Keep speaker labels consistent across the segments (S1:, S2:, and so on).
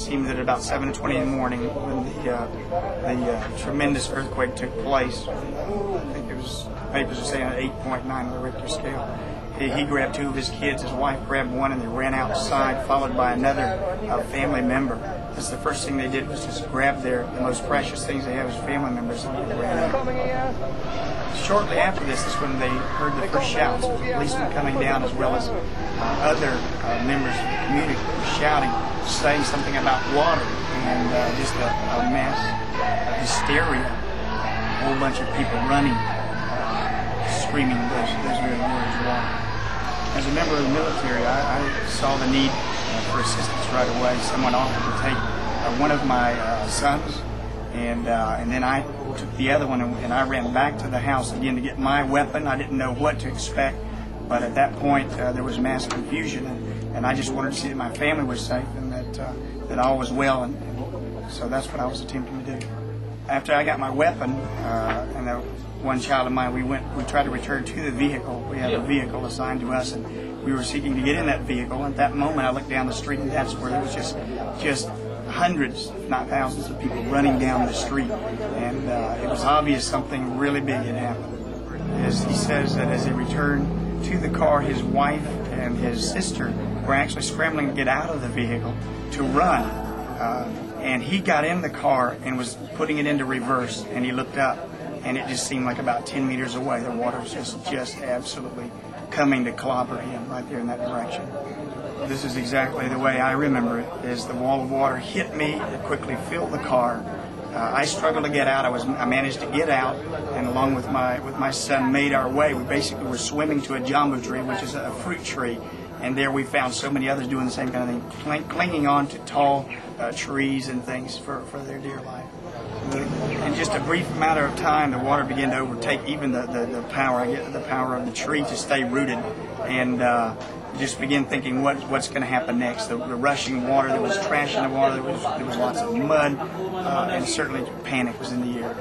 S1: seemed that about 7:20 in the morning, when the tremendous earthquake took place, I think it was, papers are saying 8.9 on the Richter scale. He grabbed two of his kids, his wife grabbed one, and they ran outside, followed by another family member. That's the first thing they did, was just grab the most precious things they have as family members, and they ran out. Shortly after this is when they heard the first shouts, policemen coming down, as well as other members of the community shouting, saying something about water, and just a mass hysteria. A whole bunch of people running, screaming those very words, water. As a member of the military, I saw the need for assistance right away. Someone offered to take one of my sons, and then I took the other one, and I ran back to the house again to get my weapon. I didn't know what to expect, but at that point there was mass confusion, and I just wanted to see that my family was safe and that all was well, and so that's what I was attempting to do. After I got my weapon, and one child of mine, we tried to return to the vehicle. We had a vehicle assigned to us, and we were seeking to get in that vehicle. At that moment, I looked down the street, and that's where there was just hundreds, if not thousands, of people running down the street, and it was obvious something really big had happened. As he says that as he returned to the car, his wife and his sister were actually scrambling to get out of the vehicle to run, and he got in the car and was putting it into reverse, and he looked up, and it just seemed like about 10 meters away. The water was just absolutely coming to clobber him right there in that direction. This is exactly the way I remember it. As the wall of water hit me, it quickly filled the car. I struggled to get out. I managed to get out, and along with my son, made our way. We basically were swimming to a jambu tree, which is a fruit tree, and there we found so many others doing the same kind of thing, clinging on to tall trees and things for their dear life. In just a brief matter of time, the water began to overtake even the power. I get the power of the tree to stay rooted, and just begin thinking what's going to happen next. The rushing water, there was trash in the water, there was lots of mud, and certainly panic was in the air.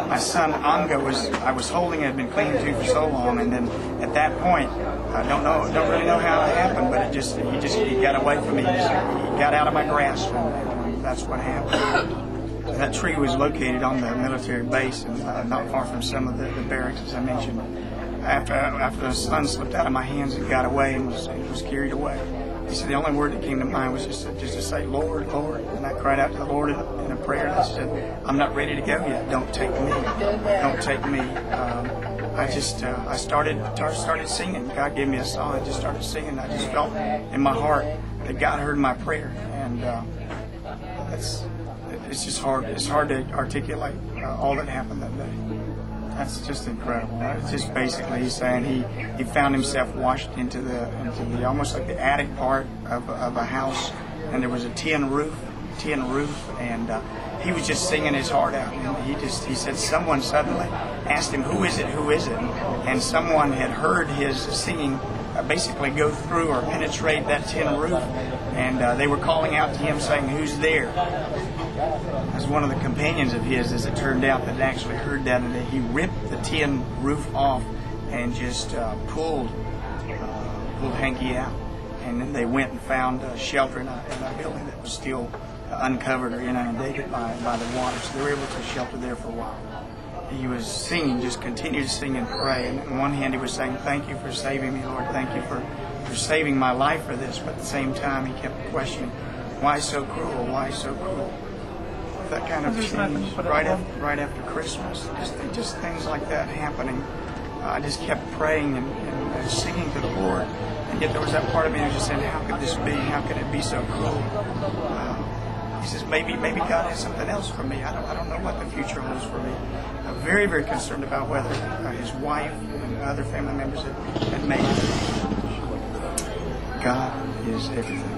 S1: My son Anga I was holding, had been clinging to for so long, and then at that point, I don't really know how it happened, but he got away from me. He got out of my grasp, and that's what happened. That tree was located on the military base, and not far from some of the barracks, as I mentioned. After the son slipped out of my hands and got away and was carried away, he said the only word that came to mind was just to say, "Lord, Lord." And I cried out to the Lord in a prayer, and I said, "I'm not ready to go yet. Don't take me. Don't take me." I started singing. God gave me a song. I just started singing. I just felt in my heart that God heard my prayer, and it's just hard. It's hard to articulate all that happened that day. That's just incredible. It's just basically he's saying he found himself washed into the almost like the attic part of a house, and there was a tin roof, and he was just singing his heart out. And he said someone suddenly asked him, "Who is it? Who is it?" And someone had heard his singing basically go through or penetrate that tin roof, and they were calling out to him saying, "Who's there?" As one of the companions of his, as it turned out, that actually heard that, and he ripped the tin roof off and just pulled Hanky out. And then they went and found shelter in a building that was still uncovered or inundated by the water, so they were able to shelter there for a while. He was singing, just continued to sing and pray, and on one hand he was saying, "Thank you for saving me, Lord, thank you for saving my life for this," but at the same time he kept questioning, "Why so cruel? Why so cruel?" That kind of change right after Christmas, just things like that happening. I just kept praying and singing to the Lord, and yet there was that part of me that was just saying, "How could this be? How could it be so cruel?" He says, maybe God has something else for me. I don't know what the future holds for me. I'm very, very concerned about whether his wife and other family members had made it. God is everything.